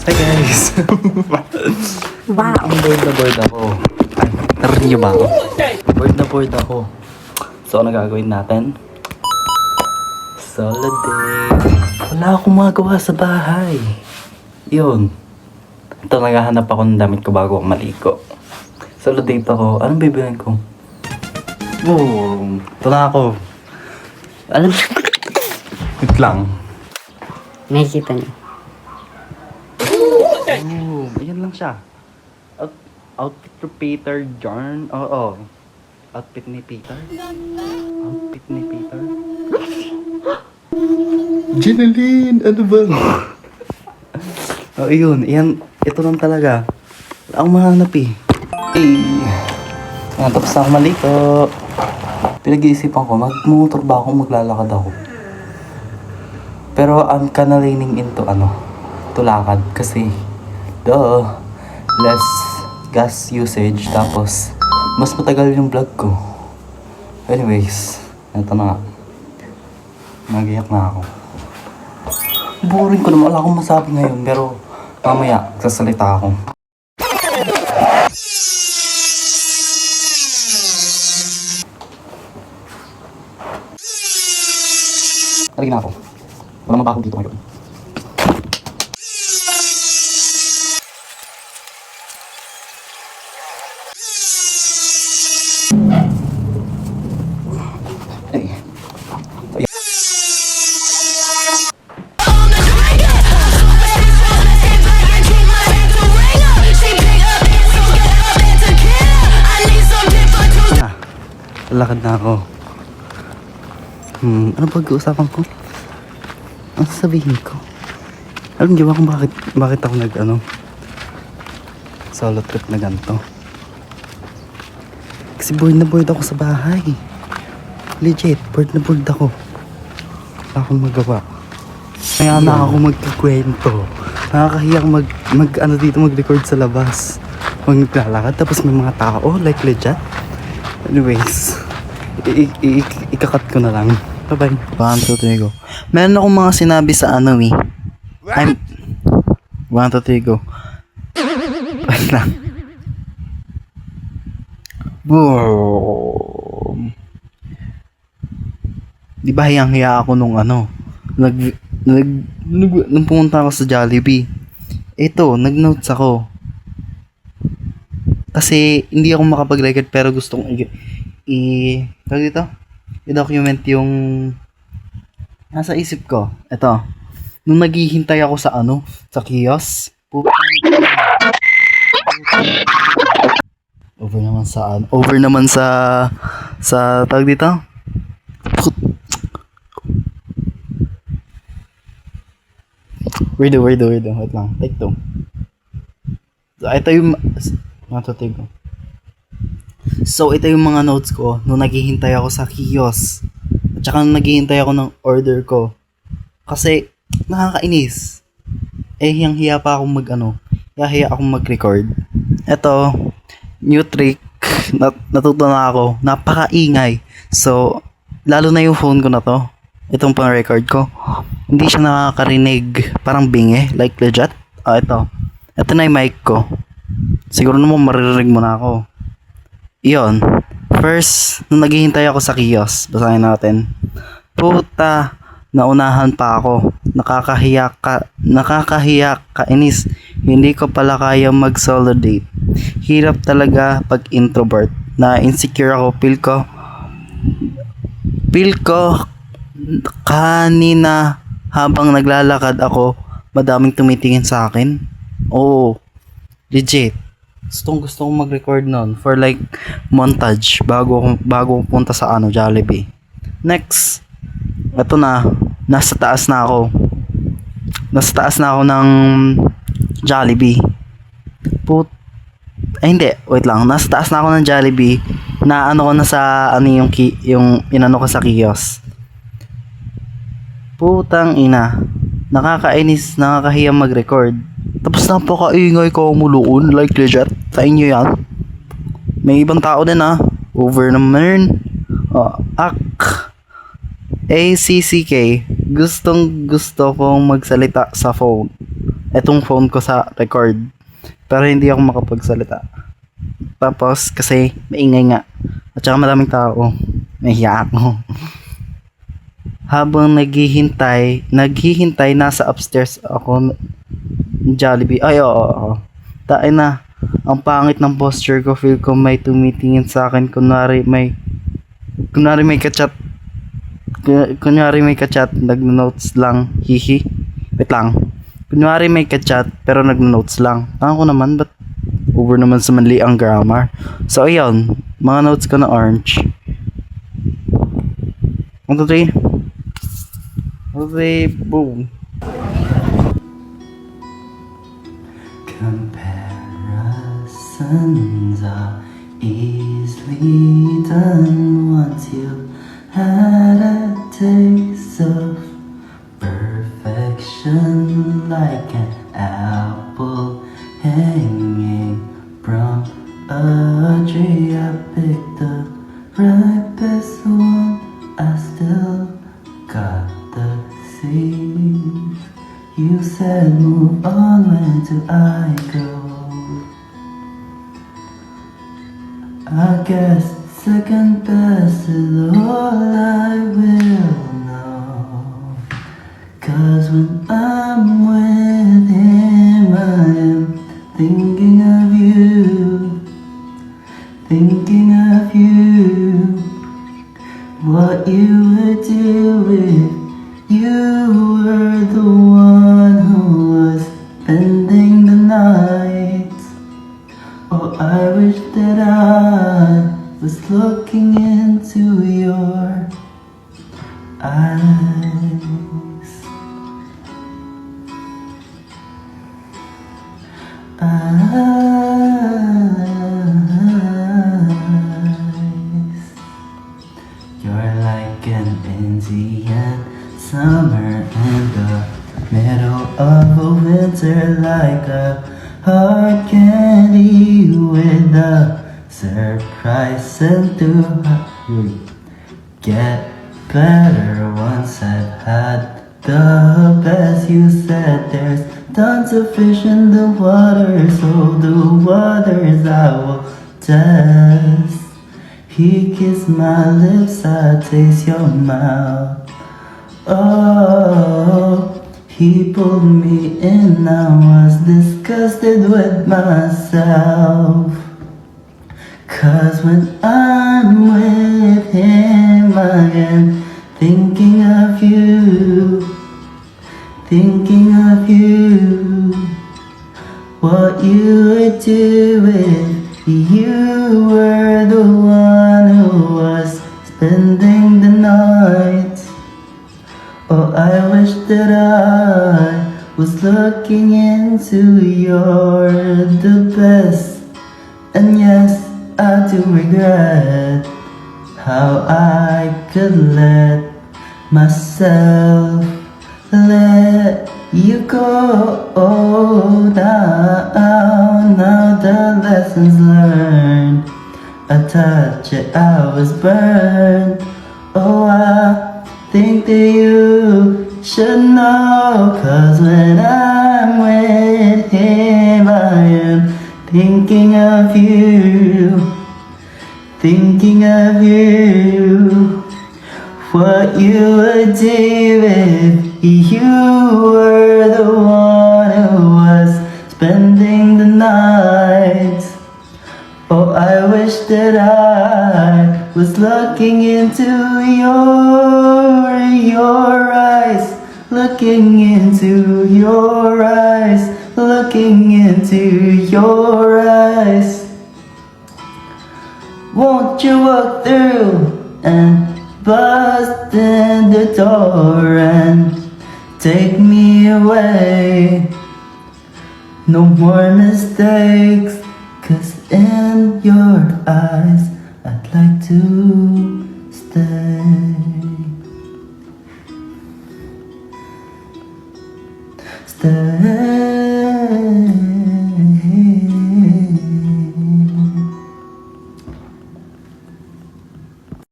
Hi guys! Wow. Ang bored na bored ako. Ay, narinig niyo ba ako? Bored na bored ako. So, ano gagawin natin? Solo day. Wala akong magawa sa bahay. Yun. Ito, naghahanap ako ng damit ko bago ako maligo. Solo date ako. Anong bibilin ko? Boom! Ito na ako. Alam mo? Wait lang. Nakikita niyo. Boom! Ayan lang siya. Outfit to Peter Jorn. Oo. Outfit ni Peter. Outfit ni Peter. Jeneline! Ano ba? Oh, yun. Yan. Ito lang talaga. Wala akong mahanap eh. Tapos na ako malito. Pinag-iisipan ko, mag-motor ba ako, maglalakad ako. Pero I'm kinda leaning into tulakad kasi less gas usage, tapos mas matagal yung vlog ko. Anyways, ito na nga. Nagiyak na ako. Boring ko naman, wala akong masabi ngayon, pero mamaya, sasalita ako. Taligin na ako. Walang mabakog dito ngayon. Ay. Lakad na ako. Ano pag-uusapan ko? Ang sasabihin ko? Alam niyo ba kung bakit ako solo trip na ganito? Kasi bored na bored ako sa bahay. Legit, bored na bored ako. Wala akong magawa. Kaya na ako magkikwento. Nakakahiyang mag-record sa labas. Maglalakad tapos may mga tao, like legit. Anyways, ikakat ko na lang. Bye-bye. 1, 2, 3, go. Meron akong mga sinabi sa I'm 1, 2, 3, go. Wait lang. Boom. Di ba hiyang-hiya ako nung nung pumunta ako sa Jollibee. Ito, nag-notes ako. Kasi hindi ako makapag-record pero gusto kong tawag dito? I-document yung nasa isip ko. Ito. Nung naghihintay ako sa sa kiosk. Over naman sa tawag dito? Wait lang. Take 2. So, ito yung So, ito yung mga notes ko nung naghihintay ako sa kiosk. At saka nung naghihintay ako ng order ko. Kasi, nakakainis. Hiyang-hiya pa akong hiya akong mag-record. Ito, new trick. Natuto na ako. Napakaingay. So, lalo na yung phone ko na to. Itong pang-record ko. Hindi siya nakakarinig. Parang bingi. Like legit. Ito. Ito na yung mic ko. Siguro naman maririnig mo na ako. Iyon. First, nung naghihintay ako sa kiosk, basahin natin. Puta, naunahan pa ako. Nakakahiya kainis. Hindi ko pala kaya mag-solo date. Hirap talaga pag introvert. Na insecure ako. Feel ko kanina habang naglalakad ako, madaming tumitingin sa akin. Oo. Legit. Gusto kong mag-record nun for like montage bago punta sa Jollibee. Next, ito na, nasa taas na ako ng Jollibee. Hindi, wait lang, nasa taas na ako ng Jollibee, na ko na sa yung inano ko sa kiosk. Putang ina, nakakainis, nakakahiya mag-record. Tapos napakaingay ko muluon, like legit. Sa inyo yan. May ibang tao din Over naman. ACCK. Gustong gusto kong magsalita sa phone. etong phone ko sa record. Pero hindi ako makapagsalita. Tapos kasi maingay nga. At saka maraming tao. Nahiya ako. Habang naghihintay, nasa upstairs ako Jollibee. Ay, oo. Tain na. Ang pangit ng posture ko. Feel ko may tumitingin sa akin. Kunwari may kachat. Kunyari may kachat. Nag-notes lang. Hihi. Wait lang. Kunyari may kachat. Pero nag-notes lang. Tanga ko naman. Ba't over naman sa mali ang grammar? So, ayun. Mga notes ko na orange. 1, 2, 3. 1, 2, 3. Boom. Comparisons are easily done once you've had a taste of perfection, like an apple hanging from a tree. I picked the ripest one, I still got the seeds. You said move on, when do I go? I guess second best is all I will know. 'Cause when I'm with him, I am thinking of you. Thinking of you. What you would do if you were the one who was spending the night. Oh, I wish that I was looking into your eyes. You're like an Indian summer in the middle of a winter, like a hard candy with a surprise and through. Get better once I've had the best. You said there's tons of fish in the water, so the waters I will test. He kissed my lips, I taste your mouth. Oh, he pulled me in, I was disgusted with myself. 'Cause when I'm with him, I am thinking of you. Thinking of you. What you would do if you were the one who was spending the night. Oh, I wish that I was looking into your the best. And yes, I do regret how I could let myself let you go down. Now the lessons learned, I touch it, I was burned. Oh, I think that you should know. 'Cause when I'm with him, I am thinking of you. Thinking of you. What you would do if you were the one who was spending the night. Oh, I wish that I was looking into your eyes. Looking into your eyes. Looking into your eyes. Won't you walk through and bust in the door and take me away? No more mistakes, 'cause in your eyes I'd like to stay.